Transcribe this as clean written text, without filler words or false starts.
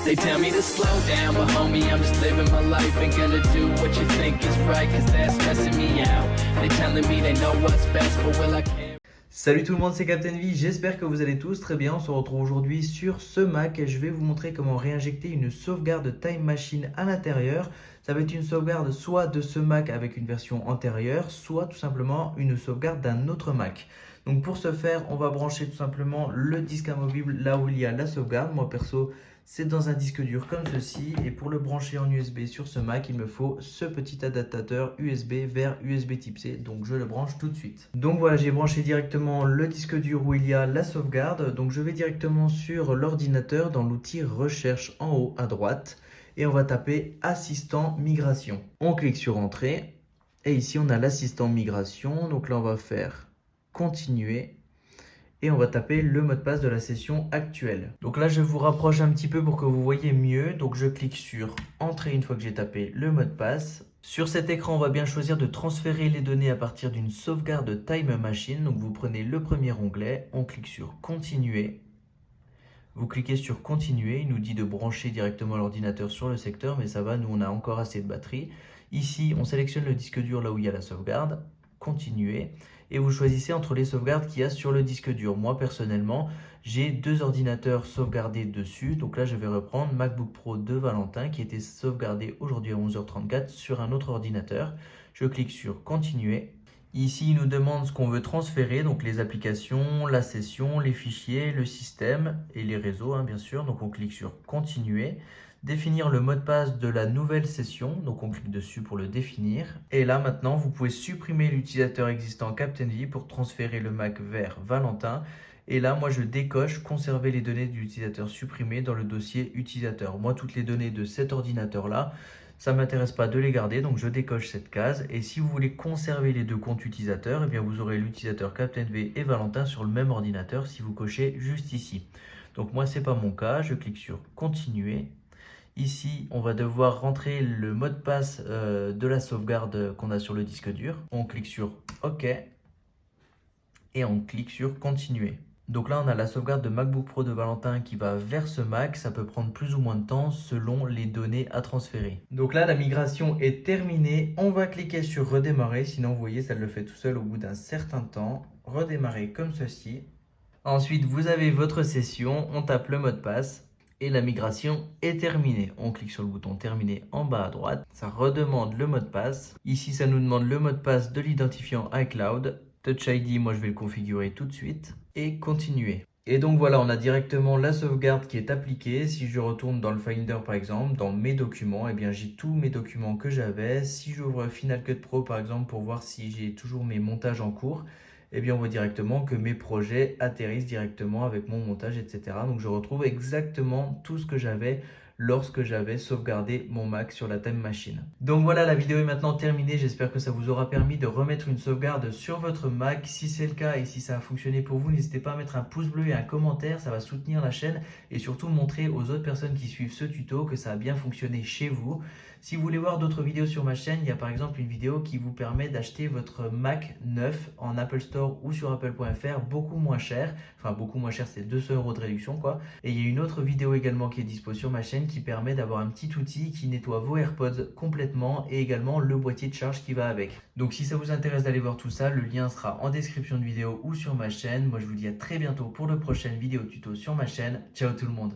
They tell me to slow down, but homie, I'm just living my life. Ain't gonna do what you think is right, cause that's stressing me out. They telling me they know what's best, but will I care? Salut tout le monde, c'est Captain V, j'espère que vous allez tous très bien. On se retrouve aujourd'hui sur ce Mac et je vais vous montrer comment réinjecter une sauvegarde Time Machine à l'intérieur. Ça va être une sauvegarde soit de ce Mac avec une version antérieure, soit tout simplement une sauvegarde d'un autre Mac. Donc pour ce faire, on va brancher tout simplement le disque amovible là où il y a la sauvegarde. Moi perso, c'est dans un disque dur comme ceci, et pour le brancher en USB sur ce Mac, il me faut ce petit adaptateur USB vers USB type C, donc je le branche tout de suite. Donc voilà, j'ai branché directement le disque dur où il y a la sauvegarde, donc je vais directement sur l'ordinateur dans l'outil recherche en haut à droite, et on va taper assistant migration. On clique sur entrée, et ici on a l'assistant migration, donc là on va faire continuer. Et on va taper le mot de passe de la session actuelle. Donc là, je vous rapproche un petit peu pour que vous voyez mieux. Donc je clique sur Entrée une fois que j'ai tapé le mot de passe. Sur cet écran, on va bien choisir de transférer les données à partir d'une sauvegarde Time Machine. Donc vous prenez le premier onglet, on clique sur Continuer. Vous cliquez sur Continuer, il nous dit de brancher directement l'ordinateur sur le secteur, mais ça va, nous on a encore assez de batterie. Ici, on sélectionne le disque dur là où il y a la sauvegarde. Continuer, et vous choisissez entre les sauvegardes qu'il y a sur le disque dur. Moi personnellement, j'ai deux ordinateurs sauvegardés dessus, donc là je vais reprendre MacBook Pro de Valentin qui était sauvegardé aujourd'hui à 11h34 sur un autre ordinateur. Je clique sur continuer. Ici, il nous demande ce qu'on veut transférer, donc les applications, la session, les fichiers, le système et les réseaux, bien sûr. Donc on clique sur continuer. Définir le mot de passe de la nouvelle session, donc on clique dessus pour le définir. Et là maintenant, vous pouvez supprimer l'utilisateur existant Captain V pour transférer le Mac vers Valentin. Et là, moi je décoche conserver les données de l'utilisateur supprimé dans le dossier utilisateur. Moi, toutes les données de cet ordinateur-là, ça ne m'intéresse pas de les garder, donc je décoche cette case. Et si vous voulez conserver les deux comptes utilisateurs, eh bien vous aurez l'utilisateur Captain V et Valentin sur le même ordinateur si vous cochez juste ici. Donc moi, ce n'est pas mon cas, je clique sur continuer. Ici, on va devoir rentrer le mot de passe de la sauvegarde qu'on a sur le disque dur. On clique sur OK et on clique sur Continuer. Donc là, on a la sauvegarde de MacBook Pro de Valentin qui va vers ce Mac. Ça peut prendre plus ou moins de temps selon les données à transférer. Donc là, la migration est terminée. On va cliquer sur Redémarrer. Sinon, vous voyez, ça le fait tout seul au bout d'un certain temps. Redémarrer comme ceci. Ensuite, vous avez votre session. On tape le mot de passe. Et la migration est terminée. On clique sur le bouton terminer en bas à droite. Ça redemande le mot de passe. Ici, ça nous demande le mot de passe de l'identifiant iCloud. Touch ID, moi je vais le configurer tout de suite. Et continuer. Et donc voilà, on a directement la sauvegarde qui est appliquée. Si je retourne dans le Finder par exemple, dans mes documents, eh bien j'ai tous mes documents que j'avais. Si j'ouvre Final Cut Pro par exemple pour voir si j'ai toujours mes montages en cours, eh bien on voit directement que mes projets atterrissent directement avec mon montage, etc. Donc je retrouve exactement tout ce que j'avais lorsque j'avais sauvegardé mon Mac sur la Time Machine. Donc voilà, la vidéo est maintenant terminée. J'espère que ça vous aura permis de remettre une sauvegarde sur votre Mac. Si c'est le cas et si ça a fonctionné pour vous, n'hésitez pas à mettre un pouce bleu et un commentaire. Ça va soutenir la chaîne et surtout montrer aux autres personnes qui suivent ce tuto que ça a bien fonctionné chez vous. Si vous voulez voir d'autres vidéos sur ma chaîne, il y a par exemple une vidéo qui vous permet d'acheter votre Mac neuf en Apple Store ou sur Apple.fr beaucoup moins cher. Enfin beaucoup moins cher, c'est 200 € de réduction quoi. Et il y a une autre vidéo également qui est dispo sur ma chaîne qui permet d'avoir un petit outil qui nettoie vos AirPods complètement et également le boîtier de charge qui va avec. Donc si ça vous intéresse d'aller voir tout ça, le lien sera en description de vidéo ou sur ma chaîne. Moi je vous dis à très bientôt pour de prochaines vidéos tuto sur ma chaîne. Ciao tout le monde.